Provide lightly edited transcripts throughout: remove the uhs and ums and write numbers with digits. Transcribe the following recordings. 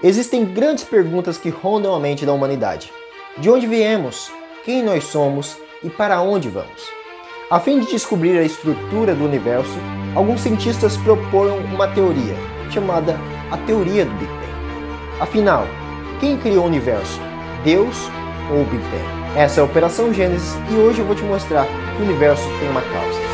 Existem grandes perguntas que rondam a mente da humanidade. De onde viemos? Quem nós somos? E para onde vamos? A fim de descobrir a estrutura do universo, alguns cientistas propõem uma teoria, chamada a teoria do Big Bang. Afinal, quem criou o universo? Deus ou o Big Bang? Essa é a Operação Gênesis e hoje eu vou te mostrar que o universo tem uma causa.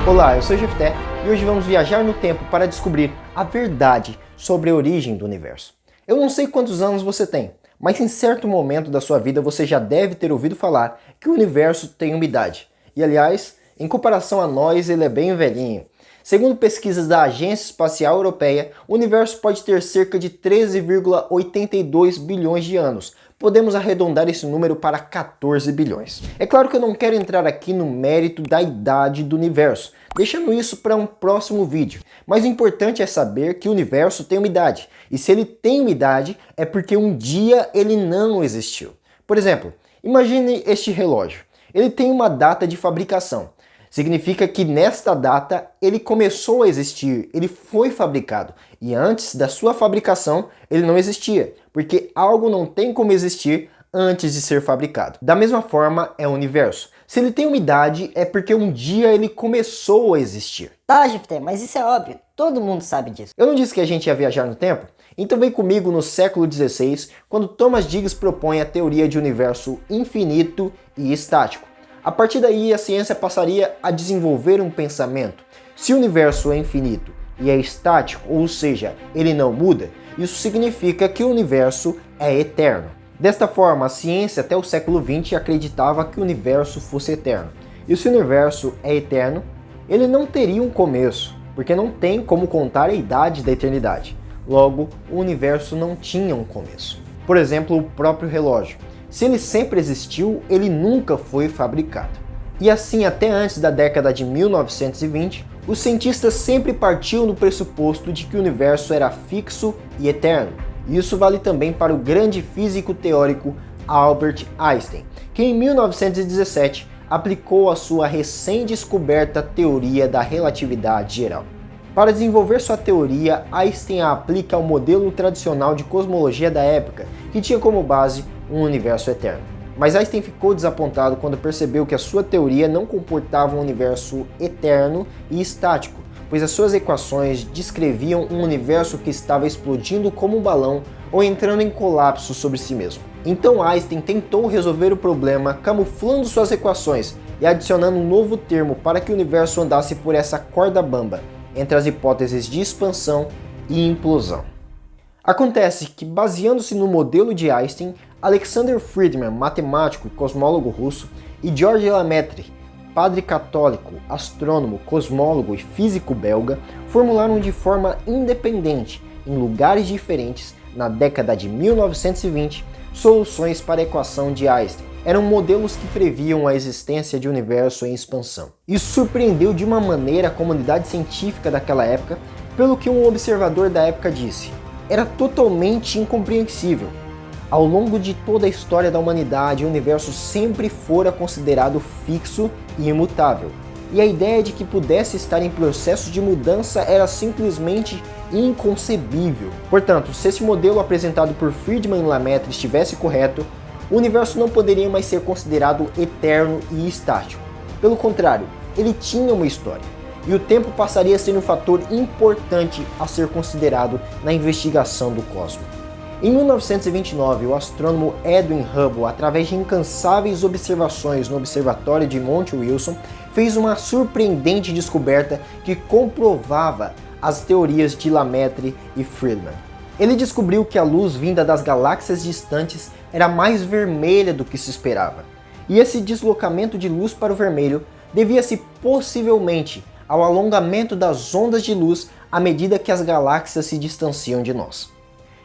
Olá, eu sou o Jefté e hoje vamos viajar no tempo para descobrir a verdade sobre a origem do universo. Eu não sei quantos anos você tem, mas em certo momento da sua vida você já deve ter ouvido falar que o universo tem uma idade. E aliás, em comparação a nós, ele é bem velhinho. Segundo pesquisas da Agência Espacial Europeia, o universo pode ter cerca de 13,82 bilhões de anos. Podemos arredondar esse número para 14 bilhões. É claro que eu não quero entrar aqui no mérito da idade do universo, deixando isso para um próximo vídeo. Mas o importante é saber que o universo tem uma idade. E se ele tem uma idade, é porque um dia ele não existiu. Por exemplo, imagine este relógio. Ele tem uma data de fabricação. Significa que nesta data ele começou a existir, ele foi fabricado. E antes da sua fabricação ele não existia, porque algo não tem como existir antes de ser fabricado. Da mesma forma é o universo. Se ele tem uma idade é porque um dia ele começou a existir. Tá, Jefté, mas isso é óbvio, todo mundo sabe disso. Eu não disse que a gente ia viajar no tempo? Então vem comigo no século XVI, quando Thomas Diggs propõe a teoria de universo infinito e estático. A partir daí, a ciência passaria a desenvolver um pensamento. Se o universo é infinito e é estático, ou seja, ele não muda, isso significa que o universo é eterno. Desta forma, a ciência até o século XX acreditava que o universo fosse eterno. E se o universo é eterno, ele não teria um começo, porque não tem como contar a idade da eternidade. Logo, o universo não tinha um começo. Por exemplo, o próprio relógio. Se ele sempre existiu, ele nunca foi fabricado. E assim, até antes da década de 1920, os cientistas sempre partiam do pressuposto de que o universo era fixo e eterno. Isso vale também para o grande físico teórico Albert Einstein, que em 1917 aplicou a sua recém-descoberta teoria da relatividade geral. Para desenvolver sua teoria, Einstein a aplica ao modelo tradicional de cosmologia da época, que tinha como base um universo eterno. Mas Einstein ficou desapontado quando percebeu que a sua teoria não comportava um universo eterno e estático, pois as suas equações descreviam um universo que estava explodindo como um balão ou entrando em colapso sobre si mesmo. Então Einstein tentou resolver o problema camuflando suas equações e adicionando um novo termo para que o universo andasse por essa corda bamba entre as hipóteses de expansão e implosão. Acontece que, baseando-se no modelo de Einstein, Alexander Friedmann, matemático e cosmólogo russo, e Georges Lemaître, padre católico, astrônomo, cosmólogo e físico belga, formularam de forma independente, em lugares diferentes, na década de 1920, soluções para a equação de Einstein. Eram modelos que previam a existência de um universo em expansão. Isso surpreendeu de uma maneira a comunidade científica daquela época, pelo que um observador da época disse: era totalmente incompreensível. Ao longo de toda a história da humanidade, o universo sempre fora considerado fixo e imutável. E a ideia de que pudesse estar em processo de mudança era simplesmente inconcebível. Portanto, se esse modelo apresentado por Friedmann e Lemaître estivesse correto, o universo não poderia mais ser considerado eterno e estático. Pelo contrário, ele tinha uma história. E o tempo passaria a ser um fator importante a ser considerado na investigação do cosmos. Em 1929, o astrônomo Edwin Hubble, através de incansáveis observações no observatório de Monte Wilson, fez uma surpreendente descoberta que comprovava as teorias de Lemaître e Friedmann. Ele descobriu que a luz vinda das galáxias distantes era mais vermelha do que se esperava. E esse deslocamento de luz para o vermelho devia-se possivelmente ao alongamento das ondas de luz à medida que as galáxias se distanciam de nós.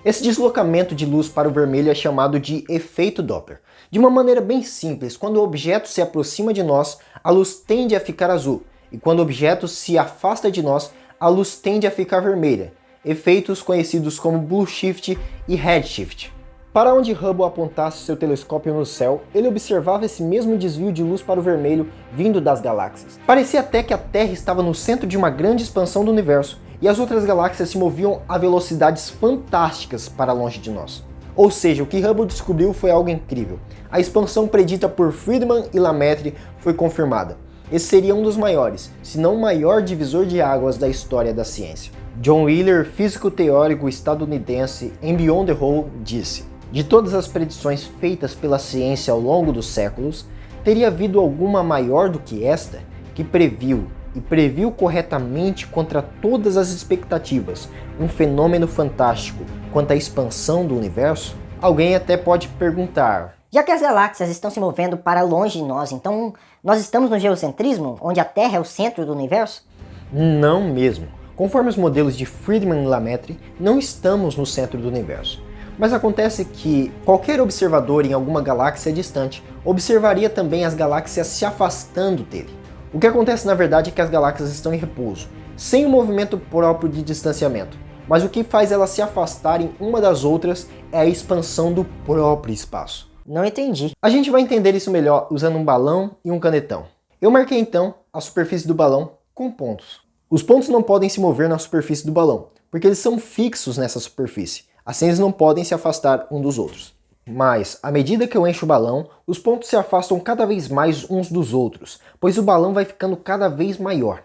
Esse deslocamento de luz para o vermelho é chamado de efeito Doppler. De uma maneira bem simples, quando o objeto se aproxima de nós, a luz tende a ficar azul, e quando o objeto se afasta de nós, a luz tende a ficar vermelha, efeitos conhecidos como blue shift e red shift. Para onde Hubble apontasse seu telescópio no céu, ele observava esse mesmo desvio de luz para o vermelho vindo das galáxias. Parecia até que a Terra estava no centro de uma grande expansão do universo, e as outras galáxias se moviam a velocidades fantásticas para longe de nós. Ou seja, o que Hubble descobriu foi algo incrível. A expansão predita por Friedman e Lemaitre foi confirmada. Esse seria um dos maiores, se não o maior divisor de águas da história da ciência. John Wheeler, físico teórico estadunidense, em Beyond the Hole, disse: de todas as predições feitas pela ciência ao longo dos séculos, teria havido alguma maior do que esta, que previu corretamente contra todas as expectativas um fenômeno fantástico quanto à expansão do universo? Alguém até pode perguntar: já que as galáxias estão se movendo para longe de nós, então nós estamos no geocentrismo, onde a Terra é o centro do universo? Não mesmo. Conforme os modelos de Friedman e Lemaitre, não estamos no centro do universo. Mas acontece que qualquer observador em alguma galáxia distante observaria também as galáxias se afastando dele. O que acontece na verdade é que as galáxias estão em repouso, sem um movimento próprio de distanciamento. Mas o que faz elas se afastarem uma das outras é a expansão do próprio espaço. Não entendi. A gente vai entender isso melhor usando um balão e um canetão. Eu marquei então a superfície do balão com pontos. Os pontos não podem se mover na superfície do balão, porque eles são fixos nessa superfície. Assim eles não podem se afastar um dos outros. Mas, à medida que eu encho o balão, os pontos se afastam cada vez mais uns dos outros, pois o balão vai ficando cada vez maior.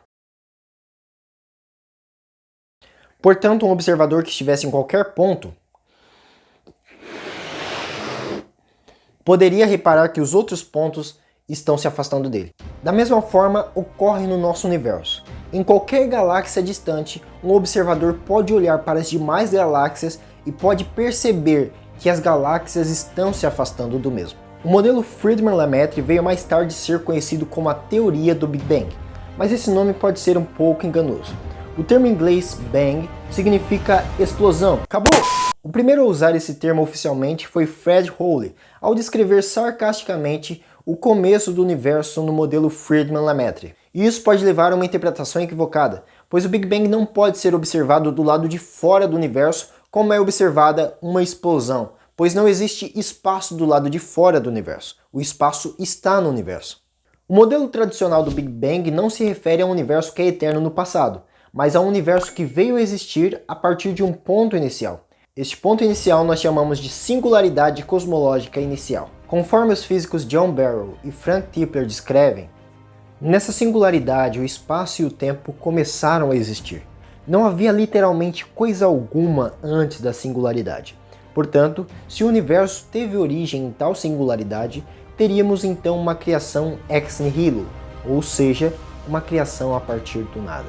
Portanto, um observador que estivesse em qualquer ponto poderia reparar que os outros pontos estão se afastando dele. Da mesma forma, ocorre no nosso universo. Em qualquer galáxia distante, um observador pode olhar para as demais galáxias e pode perceber que as galáxias estão se afastando do mesmo. O modelo Friedman-Lemaitre veio mais tarde ser conhecido como a teoria do Big Bang, mas esse nome pode ser um pouco enganoso. O termo em inglês bang significa explosão. Acabou! O primeiro a usar esse termo oficialmente foi Fred Hoyle, ao descrever sarcasticamente o começo do universo no modelo Friedman-Lemaitre. E isso pode levar a uma interpretação equivocada, pois o Big Bang não pode ser observado do lado de fora do universo como é observada uma explosão, pois não existe espaço do lado de fora do universo. O espaço está no universo. O modelo tradicional do Big Bang não se refere a um universo que é eterno no passado, mas a um universo que veio a existir a partir de um ponto inicial. Este ponto inicial nós chamamos de singularidade cosmológica inicial. Conforme os físicos John Barrow e Frank Tipler descrevem, nessa singularidade o espaço e o tempo começaram a existir. Não havia literalmente coisa alguma antes da singularidade. Portanto, se o universo teve origem em tal singularidade, teríamos então uma criação ex nihilo, ou seja, uma criação a partir do nada.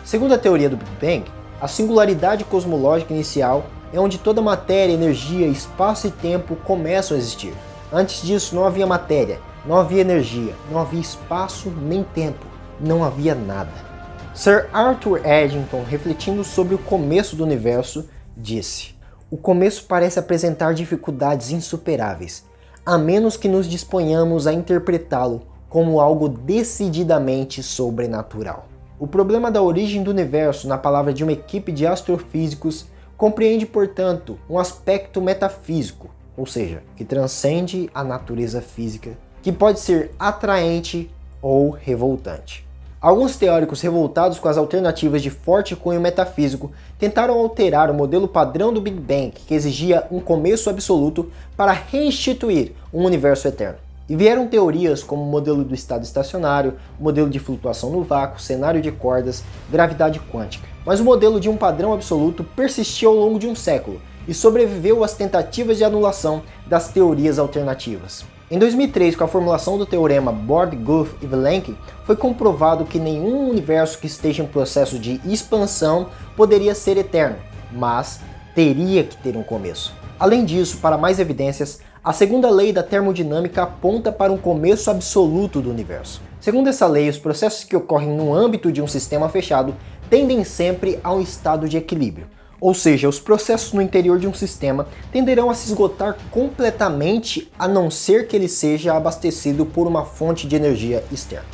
Segundo a teoria do Big Bang, a singularidade cosmológica inicial é onde toda matéria, energia, espaço e tempo começam a existir. Antes disso não havia matéria, não havia energia, não havia espaço nem tempo, não havia nada. Sir Arthur Eddington, refletindo sobre o começo do universo, disse: o começo parece apresentar dificuldades insuperáveis, a menos que nos disponhamos a interpretá-lo como algo decididamente sobrenatural. O problema da origem do universo, na palavra de uma equipe de astrofísicos, compreende, portanto, um aspecto metafísico, ou seja, que transcende a natureza física, que pode ser atraente ou revoltante. Alguns teóricos revoltados com as alternativas de forte cunho metafísico tentaram alterar o modelo padrão do Big Bang, que exigia um começo absoluto, para reinstituir um universo eterno. E vieram teorias como o modelo do estado estacionário, modelo de flutuação no vácuo, cenário de cordas, gravidade quântica. Mas o modelo de um padrão absoluto persistiu ao longo de um século e sobreviveu às tentativas de anulação das teorias alternativas. Em 2003, com a formulação do teorema Borde-Guth e Vilenki, foi comprovado que nenhum universo que esteja em processo de expansão poderia ser eterno, mas teria que ter um começo. Além disso, para mais evidências, a segunda lei da termodinâmica aponta para um começo absoluto do universo. Segundo essa lei, os processos que ocorrem no âmbito de um sistema fechado tendem sempre a um estado de equilíbrio. Ou seja, os processos no interior de um sistema tenderão a se esgotar completamente, a não ser que ele seja abastecido por uma fonte de energia externa.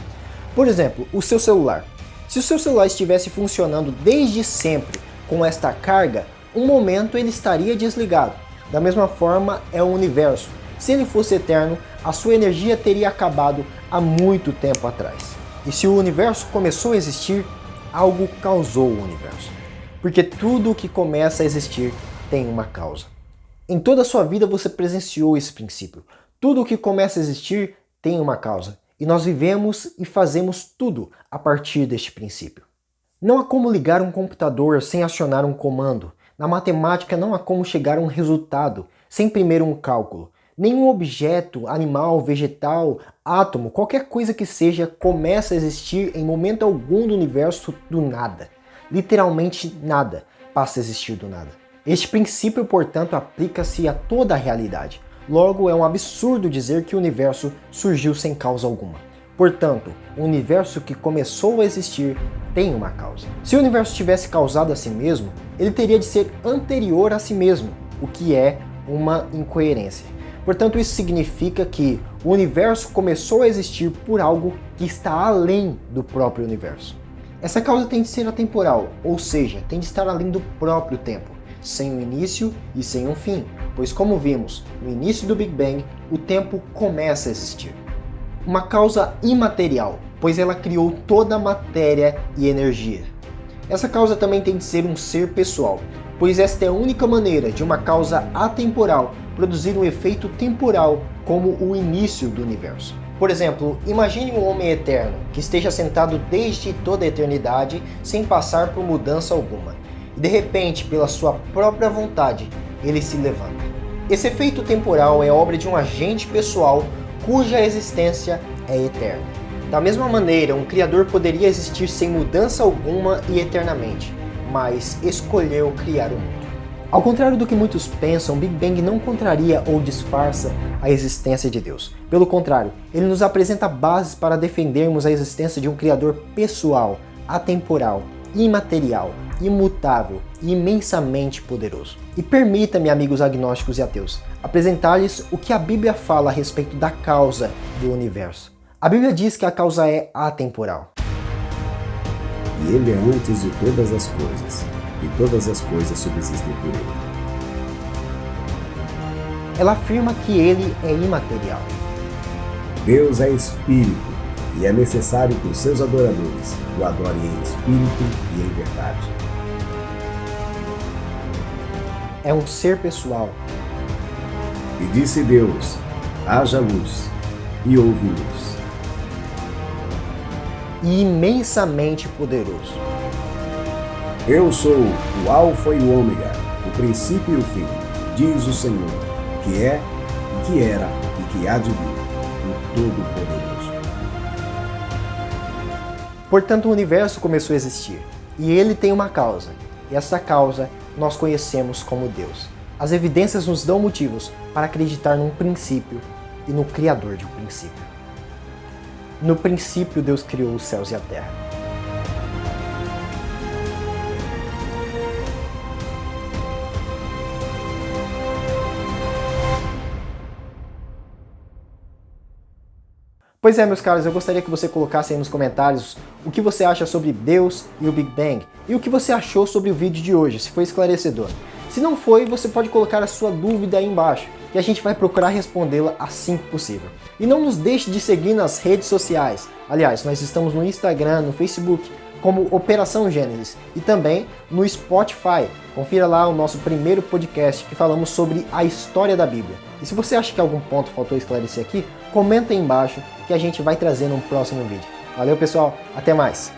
Por exemplo, o seu celular. Se o seu celular estivesse funcionando desde sempre com esta carga, um momento ele estaria desligado. Da mesma forma é o universo. Se ele fosse eterno, a sua energia teria acabado há muito tempo atrás. E se o universo começou a existir, algo causou o universo. Porque tudo o que começa a existir tem uma causa. Em toda a sua vida você presenciou esse princípio. Tudo o que começa a existir tem uma causa. E nós vivemos e fazemos tudo a partir deste princípio. Não há como ligar um computador sem acionar um comando. Na matemática não há como chegar a um resultado sem primeiro um cálculo. Nenhum objeto, animal, vegetal, átomo, qualquer coisa que seja, começa a existir em momento algum do universo do nada. Literalmente nada passa a existir do nada. Este princípio, portanto, aplica-se a toda a realidade. Logo, é um absurdo dizer que o universo surgiu sem causa alguma. Portanto, o universo que começou a existir tem uma causa. Se o universo tivesse causado a si mesmo, ele teria de ser anterior a si mesmo, o que é uma incoerência. Portanto, isso significa que o universo começou a existir por algo que está além do próprio universo. Essa causa tem de ser atemporal, ou seja, tem de estar além do próprio tempo, sem um início e sem um fim, pois como vimos no início do Big Bang, o tempo começa a existir. Uma causa imaterial, pois ela criou toda a matéria e energia. Essa causa também tem de ser um ser pessoal, pois esta é a única maneira de uma causa atemporal produzir um efeito temporal como o início do universo. Por exemplo, imagine um homem eterno que esteja sentado desde toda a eternidade sem passar por mudança alguma. E de repente, pela sua própria vontade, ele se levanta. Esse efeito temporal é obra de um agente pessoal cuja existência é eterna. Da mesma maneira, um criador poderia existir sem mudança alguma e eternamente, mas escolheu criar o mundo. Ao contrário do que muitos pensam, o Big Bang não contraria ou disfarça a existência de Deus. Pelo contrário, ele nos apresenta bases para defendermos a existência de um criador pessoal, atemporal, imaterial, imutável e imensamente poderoso. E permita-me, amigos agnósticos e ateus, apresentar-lhes o que a Bíblia fala a respeito da causa do universo. A Bíblia diz que a causa é atemporal. E ele é antes de todas as coisas, e todas as coisas subsistem por ele. Ela afirma que ele é imaterial. Deus é espírito, e é necessário que os seus adoradores o adorem em espírito e em verdade. É um ser pessoal. E disse Deus: haja luz, e houve luz. E imensamente poderoso. Eu sou o Alfa e o Ômega, o princípio e o fim, diz o Senhor, que é, e que era, e que há de vir, o Todo-Poderoso. Portanto, o universo começou a existir, e ele tem uma causa, e essa causa nós conhecemos como Deus. As evidências nos dão motivos para acreditar num princípio e no Criador de um princípio. No princípio, Deus criou os céus e a terra. Pois é, meus caros, eu gostaria que você colocasse aí nos comentários o que você acha sobre Deus e o Big Bang e o que você achou sobre o vídeo de hoje, se foi esclarecedor. Se não foi, você pode colocar a sua dúvida aí embaixo e a gente vai procurar respondê-la assim que possível. E não nos deixe de seguir nas redes sociais. Aliás, nós estamos no Instagram, no Facebook, como Operação Gênesis, e também no Spotify. Confira lá o nosso primeiro podcast que falamos sobre a história da Bíblia. E se você acha que algum ponto faltou esclarecer aqui, comenta aí embaixo que a gente vai trazer num próximo vídeo. Valeu, pessoal, até mais!